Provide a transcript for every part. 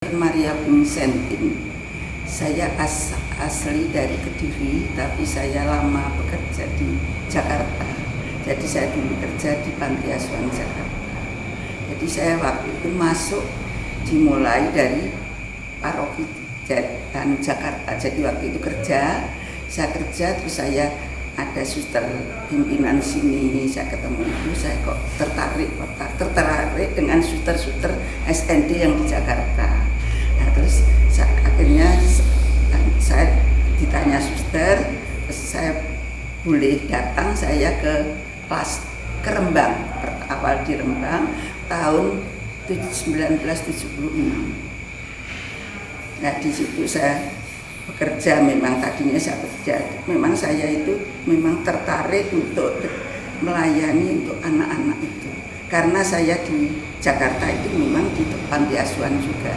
Maria Bungsentin. Saya asli dari Kediri, tapi saya lama bekerja di Jakarta. Jadi saya dulu kerja di Panti Asuhan Jakarta. Jadi saya waktu itu masuk dimulai dari paroki dan Jakarta. Jadi waktu itu saya kerja terus saya ada suster pimpinan sini, saya ketemu itu, saya kok tertarik dengan suster-suster SND yang di Jakarta. Nah, terus akhirnya saya ditanya suster, terus saya boleh datang saya ke Rembang, awal di Rembang tahun 1976. Nah di situ saya bekerja, memang tadinya saya bekerja, memang saya itu memang tertarik untuk melayani untuk anak-anak itu, karena saya di Jakarta itu memang di panti asuhan juga,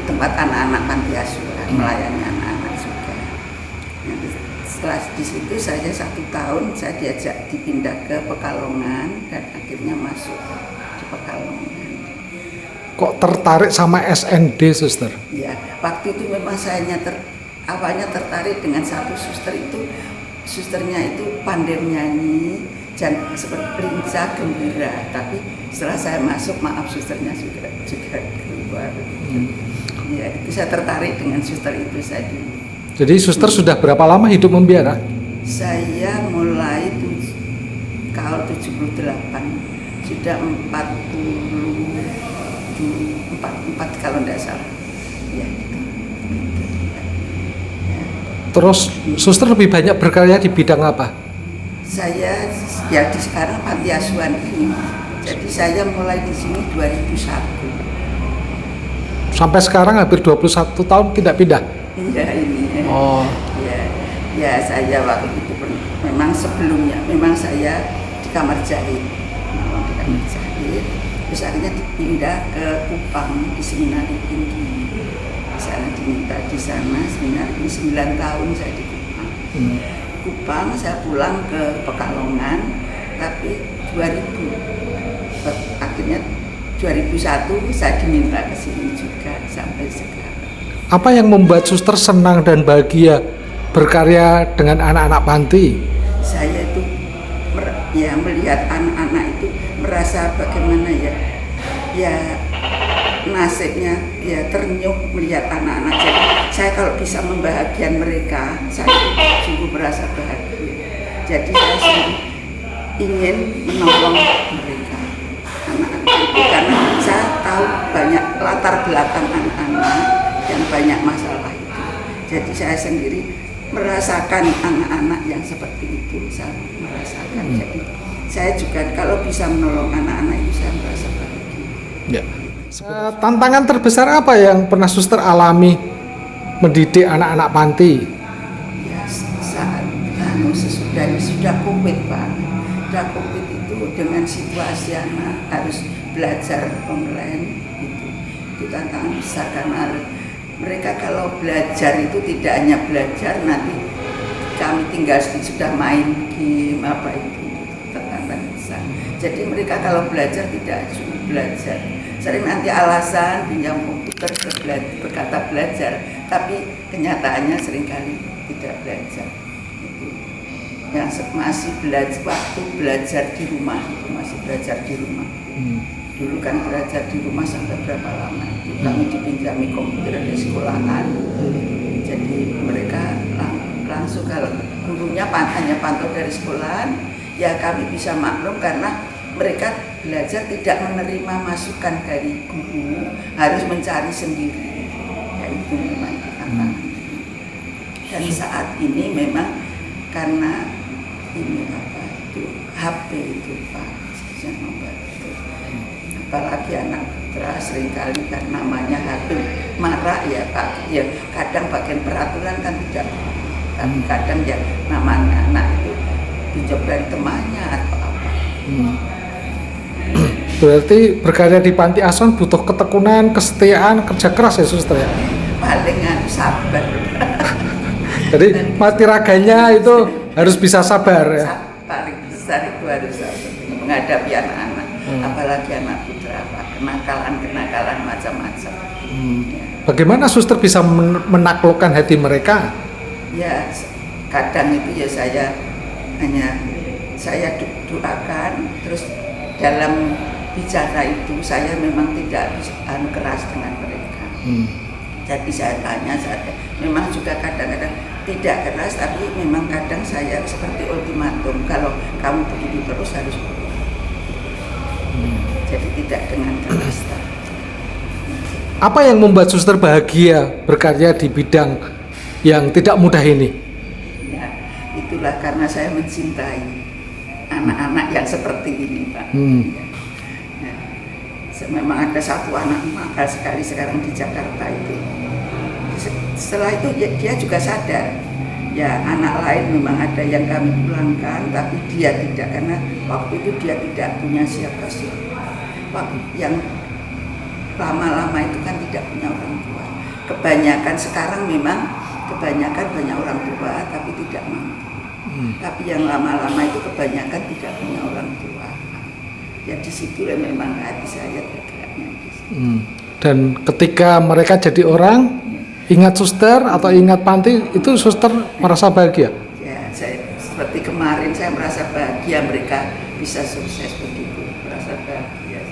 tempat anak-anak panti asuhan, melayani anak-anak juga. Nah, setelah di situ saya 1 tahun saya diajak dipindah ke Pekalongan dan akhirnya masuk di Pekalongan. Kok tertarik sama SND, suster? Ya, waktu itu memang saya awalnya tertarik dengan satu suster itu, susternya itu pandai menyanyi dan seperti lincah gembira. Tapi setelah saya masuk, maaf susternya juga keluar. Ya, itu saya tertarik dengan suster itu saya dulu. Jadi suster sudah berapa lama hidup membiara? Saya mulai tahun 78, sudah 44 kalau tidak salah. Ya, gitu. Ya. Terus suster lebih banyak berkarya di bidang apa? Saya ya di sekarang panti asuhan ini. Jadi saya mulai di sini 2001. Sampai sekarang hampir 21 tahun tidak pindah? Iya ini. Oh. Ya saya waktu itu memang sebelumnya memang saya di kamar jahit. Terus akhirnya dipindah ke Kupang di seminari tinggi. Saya diminta di sana seminari ini 9 tahun saya di Kupang. Kupang saya pulang ke Pekalongan, tapi 2000 akhirnya 2001 saya diminta ke sini juga sampai sekarang. Apa yang membuat suster senang dan bahagia berkarya dengan anak-anak panti? Saya itu melihat anak-anak itu merasa bagaimana ya nasibnya ya ternyuh melihat anak-anak. Jadi saya kalau bisa membahagiakan mereka, saya sungguh merasa bahagia. Jadi saya sendiri ingin menolong mereka, anak-anak itu, karena saya tahu banyak latar belakang anak-anak yang banyak masalah itu. Jadi saya sendiri merasakan anak-anak yang seperti itu, saya merasakan. Jadi saya juga kalau bisa menolong anak-anak itu saya merasa bahagia. Ya. Tantangan terbesar apa yang pernah suster alami mendidik anak-anak panti? Ya saat sudah COVID Pak. Sudah COVID itu dengan situasi anak harus belajar online itu tantangan besar, karena mereka kalau belajar itu tidak hanya belajar, nanti kami tinggal sudah main game apa itu. Jadi mereka kalau belajar tidak cuma belajar, sering nanti alasan pinjam komputer berkata belajar, tapi kenyataannya seringkali tidak belajar. Itu yang masih belajar, waktu belajar di rumah itu masih belajar di rumah. Dulu kan belajar di rumah sampai berapa lama itu kami dipinjami komputer di sekolahan. Jadi mereka langsung, kalau gurunya hanya pantau dari sekolahan, ya kami bisa maklum karena mereka belajar tidak menerima masukan dari guru, harus mencari sendiri. Ya itu memang tantangan. Dan saat ini memang karena ini HP itu Pak, saya membantu. Apalagi anak putra seringkali kan namanya HP marah ya Pak. Ya kadang bagian peraturan kan tidak, tapi kadang ya namanya anak itu pinjam dari temannya atau apa. Berarti berkarya di panti asuhan butuh ketekunan, kesetiaan, kerja keras ya suster ya? Palingan sabar. Jadi mati raganya itu harus bisa sabar ya? Paling besar itu harus sabar menghadapi anak-anak, apalagi anak putra Pak. kenakalan macam-macam. Ya. Bagaimana suster bisa menaklukkan hati mereka? Ya kadang itu ya saya doakan, terus dalam bicara itu saya memang tidak bisa keras dengan mereka. Jadi saya tanya, memang juga kadang-kadang tidak keras, tapi memang kadang saya seperti ultimatum, kalau kamu begitu terus harus berubah. Jadi tidak dengan keras. Apa yang membuat suster bahagia berkarya di bidang yang tidak mudah ini? Ya, itulah karena saya mencintai anak-anak yang seperti ini, Pak. Ya. Memang ada satu anak nakal sekali sekarang di Jakarta itu. Setelah itu dia juga sadar, ya anak lain memang ada yang kami pulangkan, tapi dia tidak, karena waktu itu dia tidak punya siapa-siapa. Waktu yang lama-lama itu kan tidak punya orang tua. Kebanyakan sekarang memang banyak orang tua tapi tidak mampu. Tapi yang lama-lama itu kebanyakan tidak punya orang tua. Ya di situ memang hati saya bergeraknya. Dan ketika mereka jadi orang, ingat suster atau ingat panti, itu suster merasa bahagia? Ya, seperti kemarin saya merasa bahagia mereka bisa sukses begitu, merasa bahagia.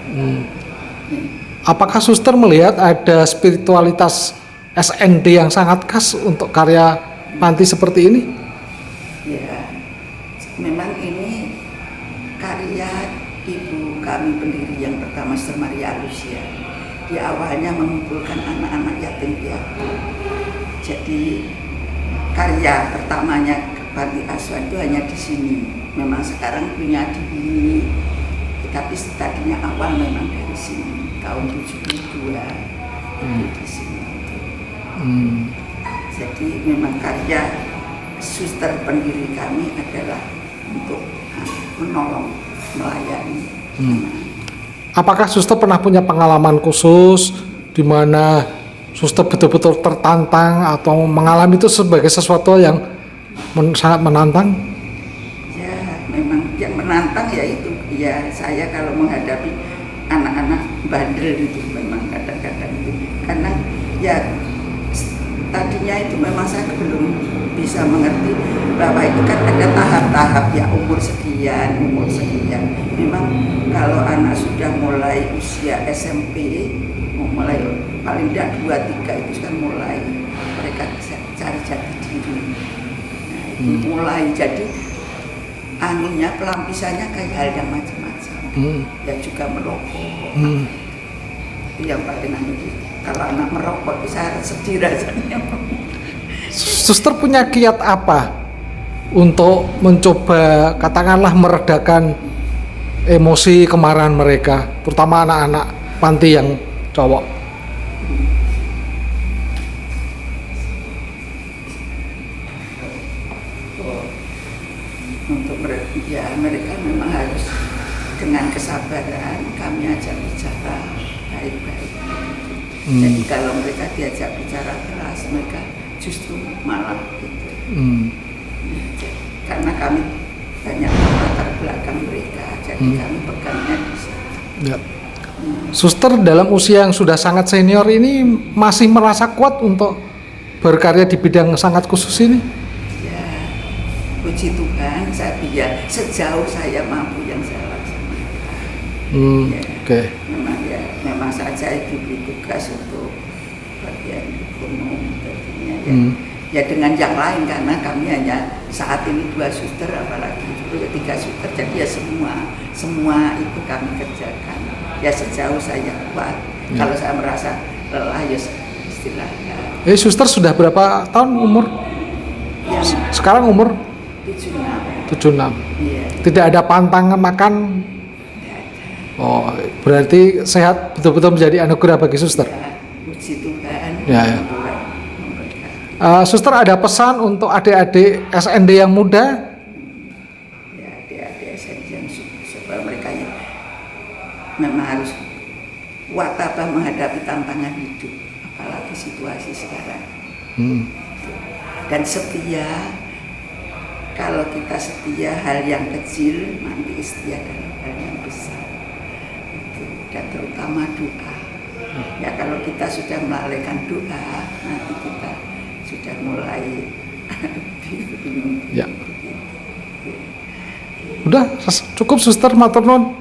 Apakah suster melihat ada spiritualitas SND yang sangat khas untuk karya panti seperti ini? Ya, memang ini karya ibu kami pendiri yang pertama, Sister Maria Lucia. Di awalnya mengumpulkan anak-anak yatim piatu. Jadi karya pertamanya panti asuhan itu hanya di sini. Memang sekarang punya di, tapi tadinya awal memang dari sini, tahun 72 di sini. Jadi memang karya suster pendiri kami adalah untuk menolong, melayani. Apakah suster pernah punya pengalaman khusus di mana suster betul-betul tertantang atau mengalami itu sebagai sesuatu yang sangat menantang? Ya, memang yang menantang ya itu. Ya, saya kalau menghadapi anak-anak bandel itu memang kadang-kadang itu. Karena ya tadinya itu memang saya belum bisa mengerti bahwa itu kan ada tahap-tahap ya, umur sekian. Memang kalau anak sudah mulai usia SMP, mulai paling tidak 2-3 itu kan mulai mereka bisa cari jati diri. Nah, itu mulai jadi anunya, pelampisannya kayak hal yang macam-macam. Ya juga merokok. Itu yang paling kalau anak merokok bisa sedih rasanya. Suster punya kiat apa untuk mencoba katakanlah meredakan emosi kemarahan mereka, terutama anak-anak panti yang cowok? Untuk mereka memang harus dengan kesabaran kami ajak bicara baik-baik. Jadi kalau mereka diajak bicara keras, mereka justru malah gitu. Karena kami banyak latar belakang mereka, jadi kami pegangnya di situ. Ya. Suster dalam usia yang sudah sangat senior ini masih merasa kuat untuk berkarya di bidang sangat khusus ini? Ya, puji Tuhan, saya biar sejauh saya mampu yang saya laksanakan. Ya, Okay. Memang saat saya diberi tugas untuk bagian ekonomi tentunya ya. Ya dengan yang lain, karena kami hanya saat ini 2 suster, apalagi 3 suster, jadi ya semua itu kami kerjakan. Ya sejauh saya kuat. Kalau saya merasa lelah ya istilahnya. Suster sudah berapa tahun umur? Yang sekarang umur 76. Iya. Tidak ada pantangan makan. Oh, berarti sehat betul-betul menjadi anugerah bagi suster. Ya, puji Tuhan. Ya. Suster ada pesan untuk adik-adik SND yang muda? Ya, adik-adik SND yang supaya mereka ya memang harus kuat menghadapi tantangan hidup, apalagi situasi sekarang. Dan setia. Kalau kita setia hal yang kecil, nanti setia dalam hal yang besar. dan terutama doa. Ya kalau kita sudah melalaikan doa, nanti kita sudah mulai bingung. Ya. Udah cukup suster, matur nuwun.